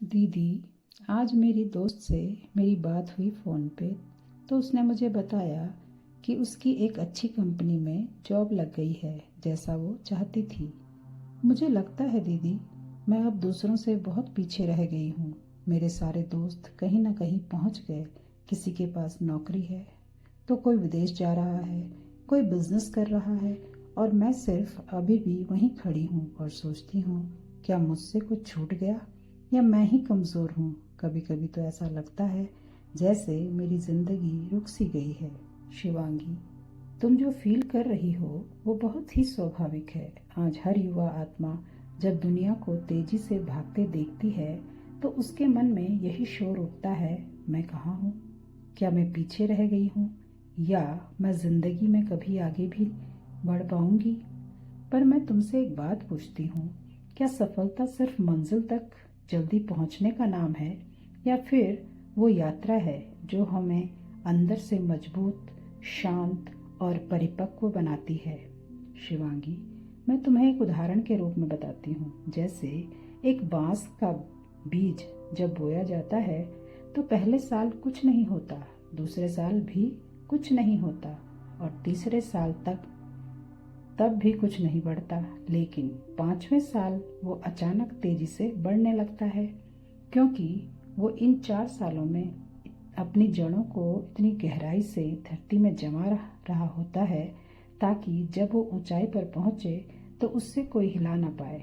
दीदी, आज मेरी दोस्त से मेरी बात हुई फ़ोन पे। तो उसने मुझे बताया कि उसकी एक अच्छी कंपनी में जॉब लग गई है, जैसा वो चाहती थी। मुझे लगता है दीदी, मैं अब दूसरों से बहुत पीछे रह गई हूँ। मेरे सारे दोस्त कहीं ना कहीं पहुँच गए। किसी के पास नौकरी है तो कोई विदेश जा रहा है, कोई बिजनेस कर रहा है, और मैं सिर्फ अभी भी वहीं खड़ी हूँ और सोचती हूँ, क्या मुझसे कुछ छूट गया या मैं ही कमज़ोर हूँ। कभी कभी तो ऐसा लगता है जैसे मेरी ज़िंदगी रुक सी गई है। शिवांगी, तुम जो फील कर रही हो वो बहुत ही स्वाभाविक है। आज हर युवा आत्मा जब दुनिया को तेजी से भागते देखती है तो उसके मन में यही शोर उठता है, मैं कहाँ हूँ, क्या मैं पीछे रह गई हूँ, या मैं जिंदगी में कभी आगे भी बढ़ पाऊंगी। पर मैं तुमसे एक बात पूछती हूँ, क्या सफलता सिर्फ मंजिल तक जल्दी पहुँचने का नाम है, या फिर वो यात्रा है जो हमें अंदर से मजबूत, शांत और परिपक्व बनाती है। शिवांगी, मैं तुम्हें एक उदाहरण के रूप में बताती हूँ। जैसे एक बांस का बीज जब बोया जाता है तो पहले साल कुछ नहीं होता, दूसरे साल भी कुछ नहीं होता, और तीसरे साल तक तब भी कुछ नहीं बढ़ता। लेकिन 5वें साल वो अचानक तेजी से बढ़ने लगता है, क्योंकि वो इन 4 सालों में अपनी जड़ों को इतनी गहराई से धरती में जमा रहा होता है ताकि जब वो ऊंचाई पर पहुंचे तो उससे कोई हिला ना पाए।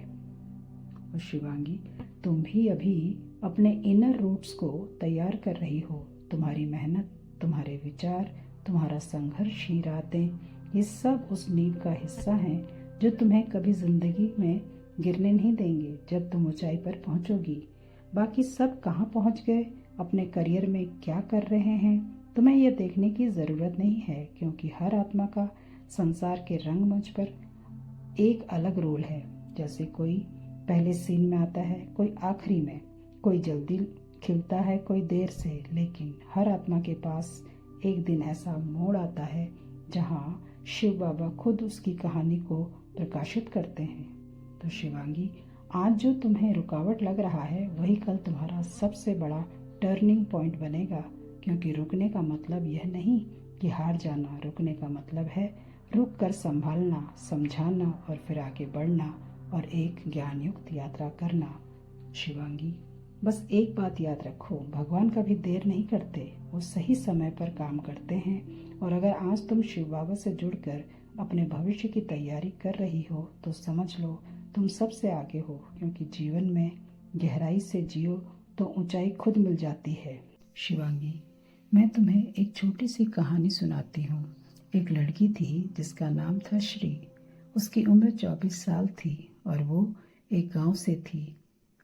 और शिवांगी, तुम भी अभी अपने इनर रूट्स को तैयार कर रही हो। तुम्हारी मेहनत, तुम्हारे विचार, तुम्हारा संघर्ष ही रातें, ये सब उस नींव का हिस्सा हैं जो तुम्हें कभी जिंदगी में गिरने नहीं देंगे। जब तुम ऊंचाई पर पहुंचोगी, बाकी सब कहाँ पहुंच गए, अपने करियर में क्या कर रहे हैं, तुम्हें यह देखने की ज़रूरत नहीं है, क्योंकि हर आत्मा का संसार के रंगमंच पर एक अलग रोल है। जैसे कोई पहले सीन में आता है, कोई आखिरी में, कोई जल्दी खिलता है, कोई देर से, लेकिन हर आत्मा के पास एक दिन ऐसा मोड़ आता है जहाँ शिव बाबा खुद उसकी कहानी को प्रकाशित करते हैं। तो शिवांगी, आज जो तुम्हें रुकावट लग रहा है वही कल तुम्हारा सबसे बड़ा टर्निंग पॉइंट बनेगा। क्योंकि रुकने का मतलब यह नहीं कि हार जाना, रुकने का मतलब है रुक कर संभालना, समझाना और फिर आगे बढ़ना और एक ज्ञान युक्त यात्रा करना। शिवांगी, बस एक बात याद रखो, भगवान कभी देर नहीं करते, वो सही समय पर काम करते हैं। और अगर आज तुम शिव बाबा से जुड़कर अपने भविष्य की तैयारी कर रही हो तो समझ लो तुम सबसे आगे हो। क्योंकि जीवन में गहराई से जियो तो ऊंचाई खुद मिल जाती है। शिवांगी, मैं तुम्हें एक छोटी सी कहानी सुनाती हूँ। एक लड़की थी जिसका नाम था श्री। उसकी उम्र 24 साल थी और वो एक गांव से थी।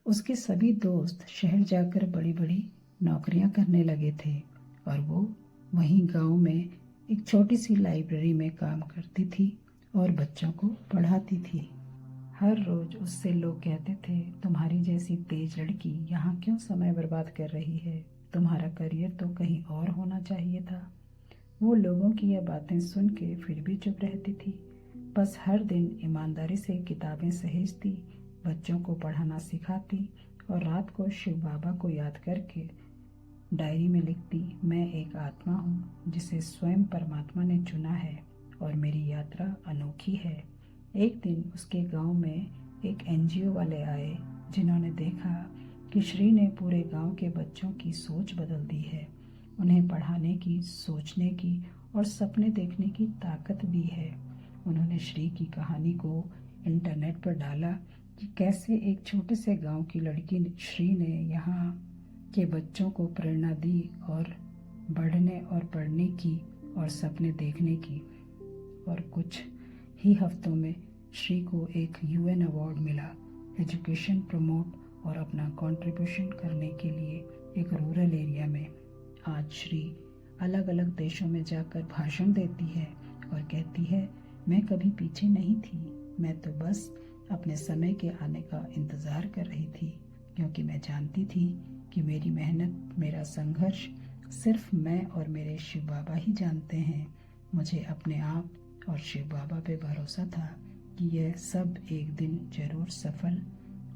उसके सभी दोस्त शहर जाकर बड़ी बड़ी नौकरियां करने लगे थे और वो वहीं गांव में एक छोटी सी लाइब्रेरी में काम करती थी और बच्चों को पढ़ाती थी। हर रोज उससे लोग कहते थे, तुम्हारी जैसी तेज लड़की यहाँ क्यों समय बर्बाद कर रही है, तुम्हारा करियर तो कहीं और होना चाहिए था। वो लोगों की यह बातें सुन के फिर भी चुप रहती थी। बस हर दिन ईमानदारी से किताबें सहेजती, बच्चों को पढ़ाना सिखाती और रात को शिव बाबा को याद करके डायरी में लिखती, मैं एक आत्मा हूँ जिसे स्वयं परमात्मा ने चुना है और मेरी यात्रा अनोखी है। एक दिन उसके गांव में एक एनजीओ वाले आए जिन्होंने देखा कि श्री ने पूरे गांव के बच्चों की सोच बदल दी है। उन्हें पढ़ाने की, सोचने की और सपने देखने की ताकत दी है। उन्होंने श्री की कहानी को इंटरनेट पर डाला कि कैसे एक छोटे से गांव की लड़की श्री ने यहाँ के बच्चों को प्रेरणा दी और बढ़ने और पढ़ने की और सपने देखने की। और कुछ ही हफ्तों में श्री को एक यूएन अवार्ड मिला, एजुकेशन प्रमोट और अपना कंट्रीब्यूशन करने के लिए एक रूरल एरिया में। आज श्री अलग अलग देशों में जाकर भाषण देती है और कहती है, मैं कभी पीछे नहीं थी, मैं तो बस अपने समय के आने का इंतज़ार कर रही थी, क्योंकि मैं जानती थी कि मेरी मेहनत, मेरा संघर्ष सिर्फ मैं और मेरे शिव बाबा ही जानते हैं। मुझे अपने आप और शिव बाबा पे भरोसा था कि यह सब एक दिन जरूर सफल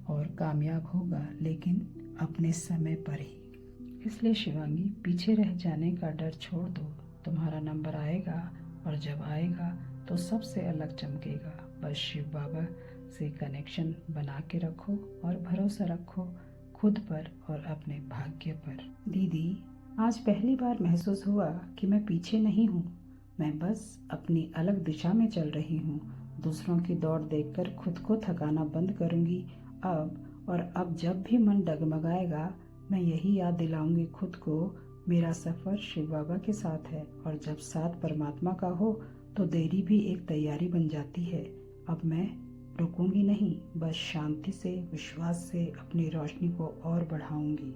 और कामयाब होगा। लेकिन अपने समय पर ही। इसलिए शिवांगी, पीछे रह जाने का डर छोड़ दो। तुम्हारा नंबर आएगा और जब आएगा तो सबसे अलग चमकेगा। बस शिव बाबा से कनेक्शन बना के रखो और भरोसा रखो खुद पर और अपने भाग्य पर। दीदी, आज पहली बार महसूस हुआ कि मैं पीछे नहीं हूँ। मैं बस अपनी अलग दिशा में चल रही हूँ। दूसरों की दौड़ देखकर खुद को थकाना बंद करूँगी अब जब भी मन डगमगाएगा मैं यही याद दिलाऊंगी खुद को, मेरा सफ़र शिव बाबा के साथ है और जब साथ परमात्मा का हो तो देरी भी एक तैयारी बन जाती है। अब मैं रुकूंगी नहीं, बस शांति से, विश्वास से अपनी रोशनी को और बढ़ाऊंगी।